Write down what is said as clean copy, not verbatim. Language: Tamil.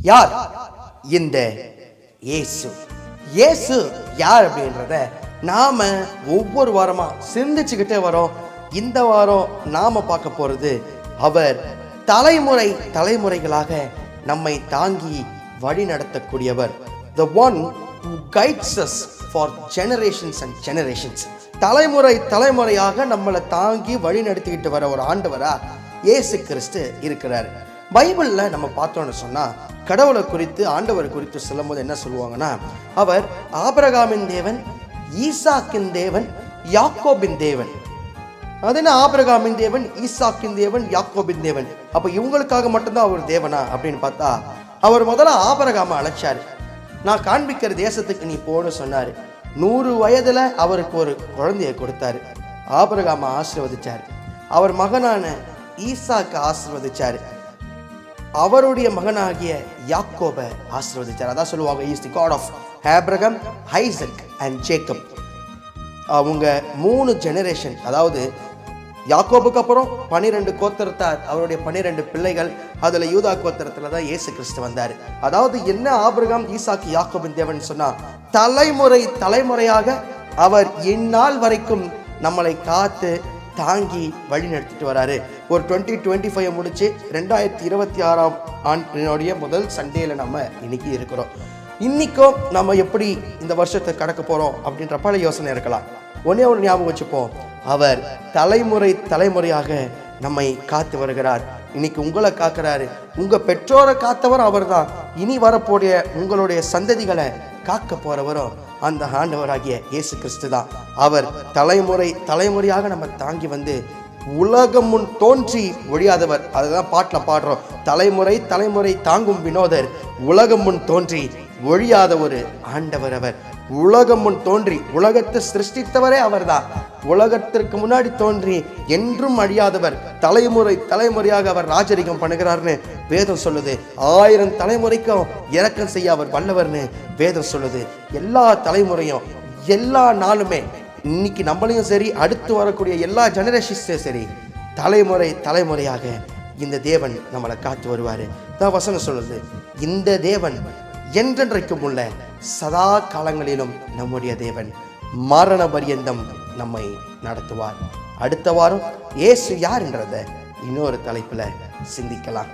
யார் இந்த இயேசு? இயேசு யார் அப்படின்றத நாம ஒவ்வொரு வாரமா சிந்திச்சுக்கிட்டே வரோம். இந்த வாரம் நாம பார்க்க போறது, அவர் தலைமுறை தலைமுறைகளாக நம்மை தாங்கி வழி நடத்தக்கூடியவர். The one who guides us for generations and generations. தலைமுறை தலைமுறையாக நம்மளை தாங்கி வழி நடத்திக்கிட்டு வர ஒரு ஆண்டவரா இயேசு கிறிஸ்து இருக்கிறார். பைபிள்ல நம்ம பார்த்தோம்னு சொன்னா, கடவுளை குறித்து ஆண்டவர் குறித்து சொல்லும் போது என்ன சொல்லுவாங்கன்னா, அவர் ஆபிரகாமின் தேவன், ஈசாக்கின் தேவன், யாக்கோபின் தேவன். அது என்ன ஆபிரகாமின் தேவன், ஈசாக்கின் தேவன், யாக்கோபின் தேவன்? அப்ப இவங்களுக்காக மட்டும்தான் அவர் தேவனா அப்படின்னு பார்த்தா, அவர் முதல்ல ஆபிரகாமை அழைச்சாரு. நான் காண்பிக்கிற தேசத்துக்கு நீ போன்னு சொன்னாரு. 100 வயதுல அவருக்கு ஒரு குழந்தையை கொடுத்தாரு. ஆபிரகாமை ஆசீர்வதிச்சாரு. அவர் மகனான ஈசாக்கு ஆசீர்வதிச்சாரு. அவருடைய மகனாகிய யாக்கோபை ஆசீர்வதிச்சார். அதான் சொல்லுவாங்க, is the God of Abraham, Isaac and Jacob. அவங்க 3 ஜெனரேஷன், அதாவது யாக்கோபுக்கு அப்புறம் 12 கோத்திரத்தார், அவருடைய 12 பிள்ளைகள். அதுல யூதா கோத்திரத்துல தான் இயேசு கிறிஸ்து வந்தாரு. அதாவது என்ன ஆபிரகாம், ஈசாக்கு, யாக்கோபின் தேவன் சொன்னா, தலைமுறை தலைமுறையாக அவர் இந்நாள் வரைக்கும் நம்மளை காத்து தாங்கி வழி நடத்திட்டு வராரு. ஒரு 2025 முடிச்சு 2026ஆம் ஆண்டினுடைய முதல் சண்டேல நம்ம இன்னைக்கு இருக்கிறோம். இன்னைக்கும் நம்ம எப்படி இந்த வருஷத்தை கடக்க போறோம் அப்படின்ற பல யோசனை இருக்கலாம். ஒன்னே ஒரு ஞாபகம் வச்சுப்போம், அவர் தலைமுறை தலைமுறையாக நம்மை காத்து வருகிறார். இன்னைக்கு உங்களை காக்கிறாரு. உங்க பெற்றோரை காத்தவர் அவர் தான். இனி வரக்கூடிய உங்களுடைய சந்ததிகளை காக்க போறவரும் அந்த ஆண்டவராகிய இயேசு கிறிஸ்து தான். அவர் தலைமுறை தலைமுறையாக நம்ம தாங்கி வந்து உலகம் முன் தோன்றி ஒழியாதவர். அதுதான் பாட்டில் பாடுறோம், தலைமுறை தலைமுறை தாங்கும் வினோதர், உலகம் முன் தோன்றி ஒழியாத ஒரு ஆண்டவர் அவர். உலகம் முன் தோன்றி உலகத்தை சிருஷ்டித்தவரே அவர் தான். உலகத்திற்கு முன்னாடி தோன்றி என்றும் அழியாதவர். தலைமுறை தலைமுறையாக அவர் ராஜரிகம் பண்ணுகிறார்னு வேதம் சொல்லுது. 1000 தலைமுறைக்கும் இரக்கம் செய்ய அவர் வல்லவர்னு வேதம் சொல்லுது. எல்லா தலைமுறையும் எல்லா நாளுமே, இன்னைக்கு நம்மளையும் சரி, அடுத்து வரக்கூடிய எல்லா ஜெனரேஷன்ஸையும் சரி, தலைமுறை தலைமுறையாக இந்த தேவன் நம்மளை காத்து வருவாரு. தான் வசனம் சொல்லுது, இந்த தேவன் என்றென்றைக்கும் உள்ள சதா காலங்களிலும் நம்முடைய தேவன், மரண பரியந்தம் நம்மை நடத்துவார். அடுத்த வாரம் இயேசு யார் என்றதை இன்னொரு தலைப்புல சிந்திக்கலாம்.